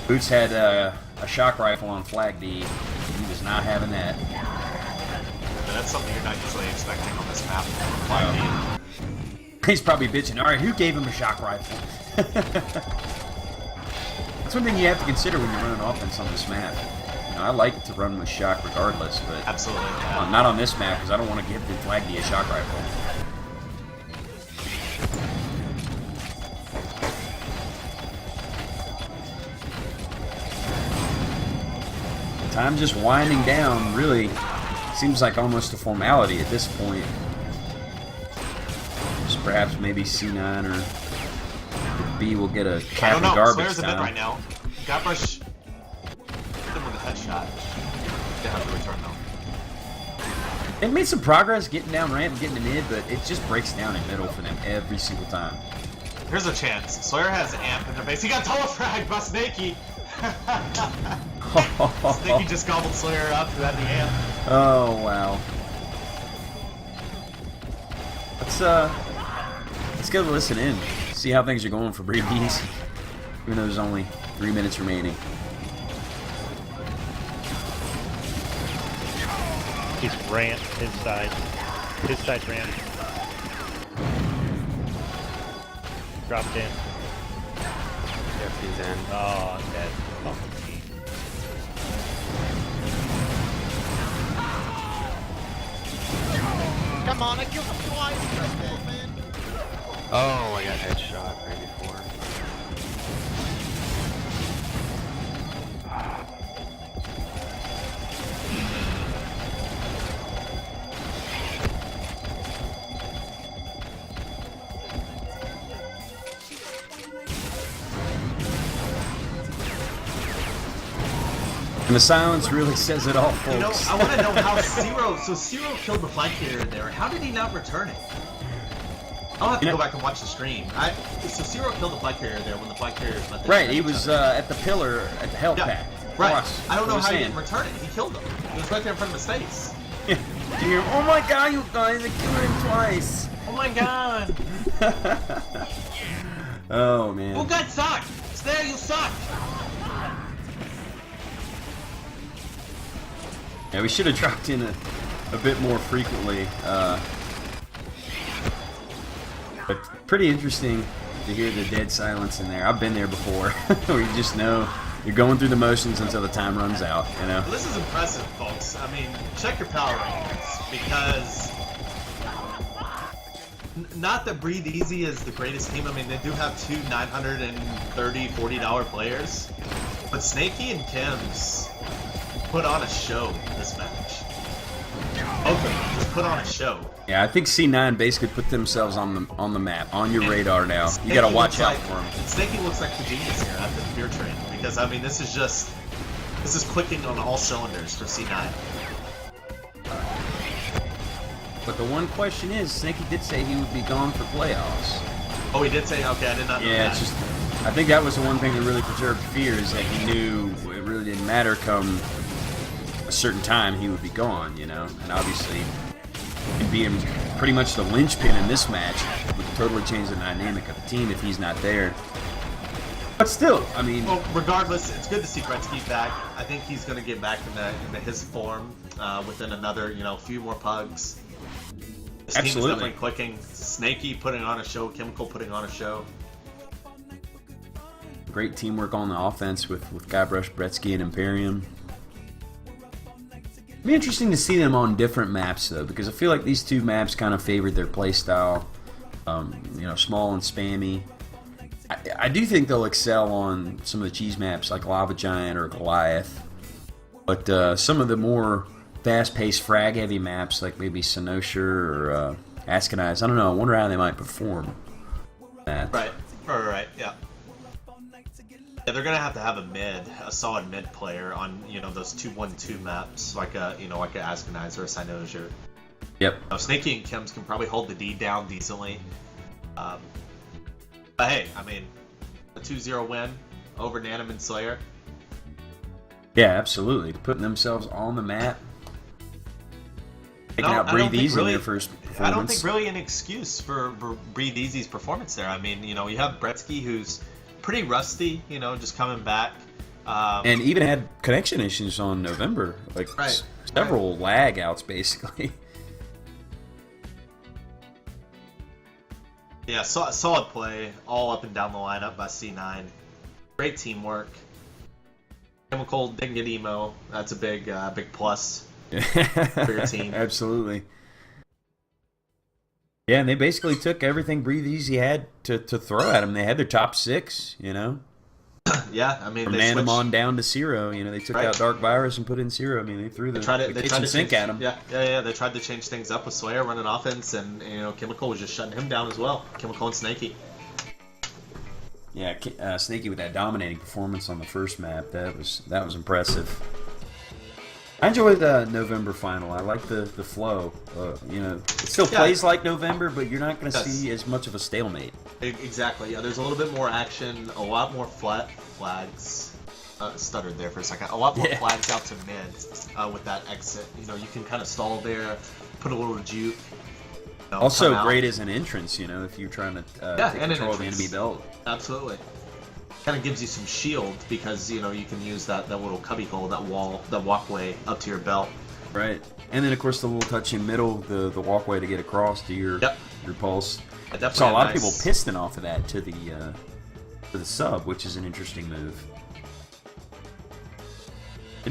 Boots had a shock rifle on flag D. He was not having that. But that's something you're not usually expecting on this map. Flag D. He's probably bitching. All right, who gave him a shock rifle? That's one thing you have to consider when you're running offense on this map. You know, I like to run with shock regardless, but absolutely, yeah. Not on this map because I don't want to give the flag D a shock rifle. Time just winding down. Really seems like almost a formality at this point. Just perhaps maybe C9 or B will get a cap of garbage Slayer's time. a mid right now. Guybrush hit him with a headshot. They have to return though. They've made some progress getting down ramp and getting to mid, but it just breaks down in middle for them every single time. Here's a chance. Slayer has amp in the base. He got telefragged by Snakey. Snakey just gobbled Slayer up who had the amp. Oh wow. Let's go listen in. See how things are going for Breathe Easy. Even though there's only 3 minutes remaining. He's ramp, his side ramp. Dropped in. Yep, he's in. Oh, I'm dead. Come on, I killed him twice. Man. Oh, I got headshot right before. And the silence really says it all, folks. You know, I want to know how Zero killed the flag carrier there. How did he not return it? I'll have to go back and watch the stream. So Zero killed the flag carrier there when the flag carrier was left. Right, he was at the pillar at the health pack. Right. I don't know how he didn't return it. He killed him. He was right there in front of his face. Oh my god, you guys, I killed him twice. Oh my god. Oh man. Who got sucked? Slayer, you suck. Yeah, we should have dropped in a bit more frequently. But pretty interesting to hear the dead silence in there. I've been there before, where you just know you're going through the motions until the time runs out, you know? Well, this is impressive, folks. I mean, check your power rankings, because not that Breathe Easy is the greatest team. I mean, they do have two $930, $40 players, but Snakey and Kim's put on a show this match. Both of them just put on a show. Yeah, I think C9 basically put themselves on the map, on your radar now. You gotta watch out for them. And Snakey looks like the genius here at the beer train, because I mean, this is clicking on all cylinders for C9. But the one question is, Snakey did say he would be gone for playoffs. Oh, he did say, okay, I did not know Yeah, that. it's just, I think that was the one thing that really perturbed Fear, is that he knew it really didn't matter come a certain time he would be gone, you know? And obviously, him being pretty much the linchpin in this match would totally change the dynamic of the team if he's not there. But still, I mean... Well, regardless, it's good to see Gretzky back. I think he's going to get back into his form within another, few more pugs. This team is definitely clicking. Snakey putting on a show, Chemical putting on a show. Great teamwork on the offense with Guybrush, Gretzky, and Imperium. It'd be interesting to see them on different maps, though, because I feel like these two maps kind of favored their playstyle. Small and spammy. I do think they'll excel on some of the cheese maps like Lava Giant or Goliath. But some of the more fast-paced, frag-heavy maps like maybe Senosha or Askanize, I don't know. I wonder how they might perform that. Right, yeah. Yeah, they're gonna have to have a solid mid player on those 2-1-2 maps, like a Askanize or a Senosha. Yep. Snakey and Kims can probably hold the D down decently. But hey, I mean, a 2-0 win over Nanim and Slayer. Yeah, absolutely. Putting themselves on the map. Taking out Breathe Easy in their first performance. I don't think really an excuse for Breathe Easy's performance there. I mean, you have Gretzky, who's pretty rusty, just coming back. And even had connection issues on November. Like several lag outs, basically. Yeah, solid play all up and down the lineup by C9. Great teamwork. Chemical didn't get emo. That's a big plus for your team. Absolutely. Yeah, and they basically took everything Breathe Easy had to throw at them. They had their top 6, Yeah, I mean, from they Nanim switched on down to Zero. They took out Dark Virus and put in Zero. I mean, they threw the kitchen sink at him. Yeah. They tried to change things up with Slayer running offense, and Chemical was just shutting him down as well. Chemical and Snakey. Yeah, Snakey with that dominating performance on the first map. That was impressive. I enjoyed the November final. I like the flow. It still plays like November, but you're not going to see as much of a stalemate. Exactly. Yeah, there's a little bit more action, a lot more flags. Stuttered there for a second. A lot more flags out to mid with that exit. You can kind of stall there, put a little juke. Also great as an entrance. If you're trying to take control of the enemy belt. Absolutely. Kind of gives you some shield because you can use that little cubbyhole, that wall, that walkway up to your belt. Right, and then of course the little touch in middle, the walkway to get across to your pulse. Saw a lot of people piston off of that to the sub, which is an interesting move.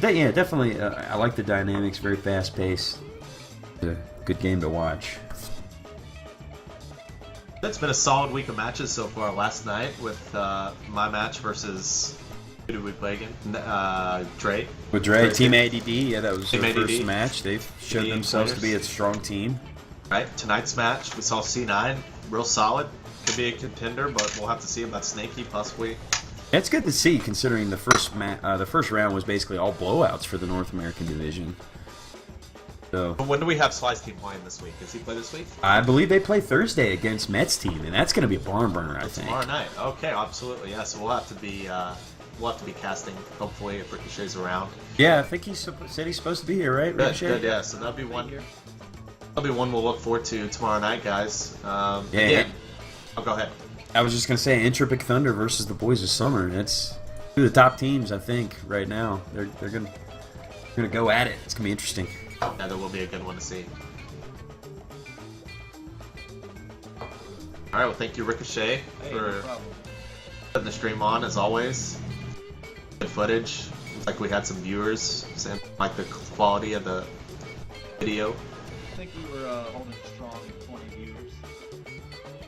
But yeah, definitely. I like the dynamics. Very fast paced. A good game to watch. It's been a solid week of matches so far. Last night with my match versus who did we play again? Dre. With Dre, Team ADD. Yeah, that was their first match. They've shown themselves to be a strong team. Right. Tonight's match, we saw C9, real solid. Could be a contender, but we'll have to see about Snakey possibly. It's good to see, considering the first round was basically all blowouts for the North American division. So, when do we have Sly's team playing this week? Does he play this week? I believe they play Thursday against Mets team, and that's going to be a barn burner. I think tomorrow night. Okay, absolutely. Yeah, so we'll have to be casting. Hopefully, if Ricochet's around. Yeah, I think he said he's supposed to be here, right? Ricochet? Good. Yeah, so that'll be one. That'll be one we'll look forward to tomorrow night, guys. Oh, go ahead. I was just going to say, Entropic Thunder versus the Boys of Summer. That's two of the top teams, I think, right now. They're going to go at it. It's going to be interesting. Yeah, that will be a good one to see. Alright, well thank you Ricochet Hey, for no problem. putting the stream on as always. Good footage. Looks like we had some viewers saying like the quality of the video. I think we were holding strong at 20 viewers.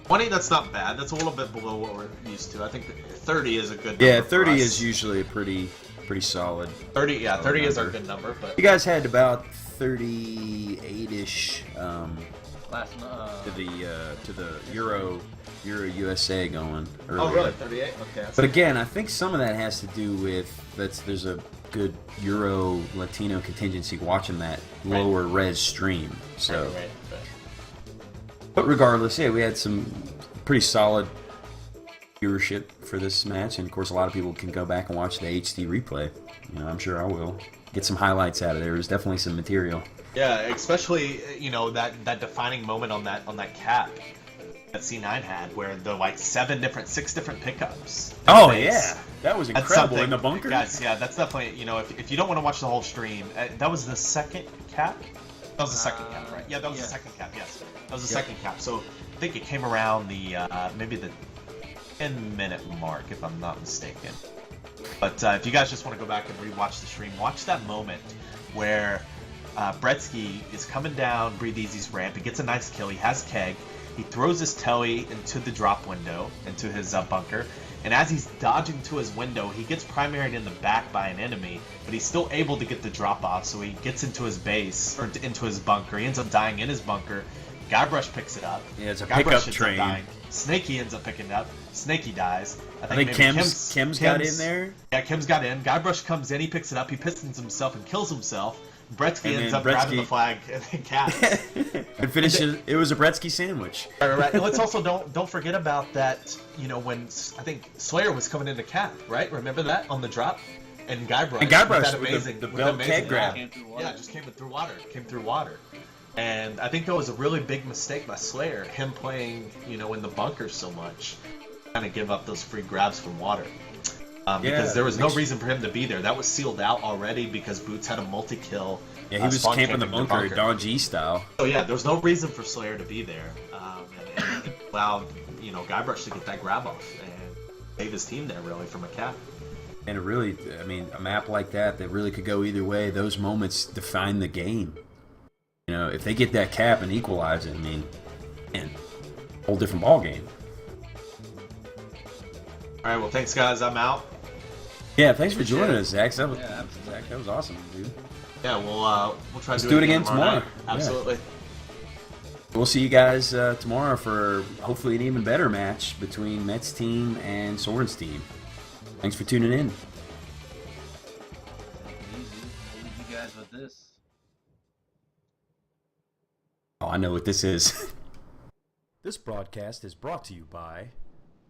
20, that's not bad. That's a little bit below what we're used to. I think 30 is a good number. Yeah, for 30 us. is usually a pretty solid. 30, yeah, 30 is our number. good number, but You guys had about 38-ish Last to the Euro USA going earlier. oh really? 38? Okay. But again, I think some of that has to do with there's a good Euro Latino contingency watching that lower res stream. So, right. but regardless, yeah, we had some pretty solid viewership for this match, and of course, a lot of people can go back and watch the HD replay. You know, I'm sure I will get some highlights out of there. There's definitely some material. Yeah, especially that defining moment on that cap that C9 had, where the like 6 different pickups. Oh It's- yeah, that was That's incredible something, in the bunker. guys. Yeah, that's definitely if you don't want to watch the whole stream, that was the second cap. That was the second cap, right? Yeah, that was the second cap. Yes, that was the second cap. So I think it came around the maybe the 10-minute mark, if I'm not mistaken. But if you guys just want to go back and rewatch the stream, watch that moment where Bretsky is coming down Breathe Easy's ramp. He gets a nice kill. He has Keg. He throws his telly into the drop window, into his bunker. And as he's dodging to his window, he gets primaried in the back by an enemy, but he's still able to get the drop off. So he gets into his base, or into his bunker. He ends up dying in his bunker. Guybrush picks it up. Yeah, it's a Guybrush pickup ends up train. dying. Snakey ends up picking it up. Snakey dies. I think maybe Kim's got in there. Yeah, Kim's got in. Guybrush comes in, he picks it up, he pistons himself and kills himself. Bretsky And ends then up grabbing Bretsky- the flag and then caps. And finishes. It was a Bretsky sandwich. Right. And let's also don't forget about that. When I think Slayer was coming into cap, right? Remember that on the drop, and Guybrush. And Guybrush with that with amazing, the with belt amazing keg grab. Came through water. Yeah, just came through water. Came through water. And I think that was a really big mistake by Slayer, him playing, in the bunker so much, kind of give up those free grabs from water. Because there was no reason for him to be there. That was sealed out already because Boots had a multi-kill. Yeah, he was spawn camping the camping bunker, Don G style. So yeah, there was no reason for Slayer to be there. And it allowed, Guybrush to get that grab off and save his team there really from a cap. And it really, I mean, a map like that really could go either way. Those moments define the game. If they get that cap and equalize it, I mean, man, whole different ball game. All right, well, thanks guys. I'm out. Yeah, thanks for joining it. us, Zach. That was, Yeah, absolutely. Zach, that was awesome, dude. Yeah, we'll try Let's to do it again tomorrow night. tomorrow. Yeah. Absolutely. We'll see you guys tomorrow for hopefully an even better match between Mets team and Soren's team. Thanks for tuning in. Easy. We'll leave you guys with this. Oh, I know what this is. This broadcast is brought to you by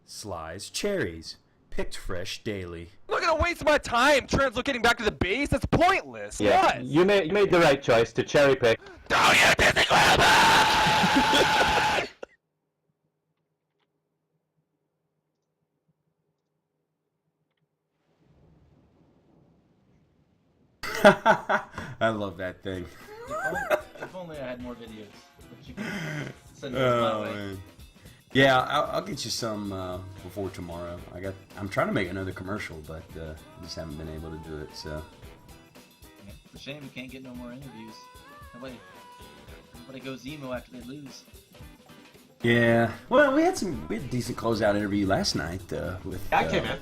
Sly's Cherries, picked fresh daily. I'm not gonna waste my time translocating back to the base. That's pointless. Yeah, What? you made the right choice to cherry pick. Don't you disagree with I love that thing. If only I had more videos. But you can send them my way. Man. Yeah, I'll get you some before tomorrow. I'm trying to make another commercial, but just haven't been able to do it. So It's a shame we can't get no more interviews. Nobody goes emo after they lose. yeah, well, we had a decent closeout interview last night with. Yeah, I came in.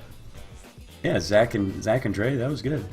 Yeah, Zach and Dre. That was good.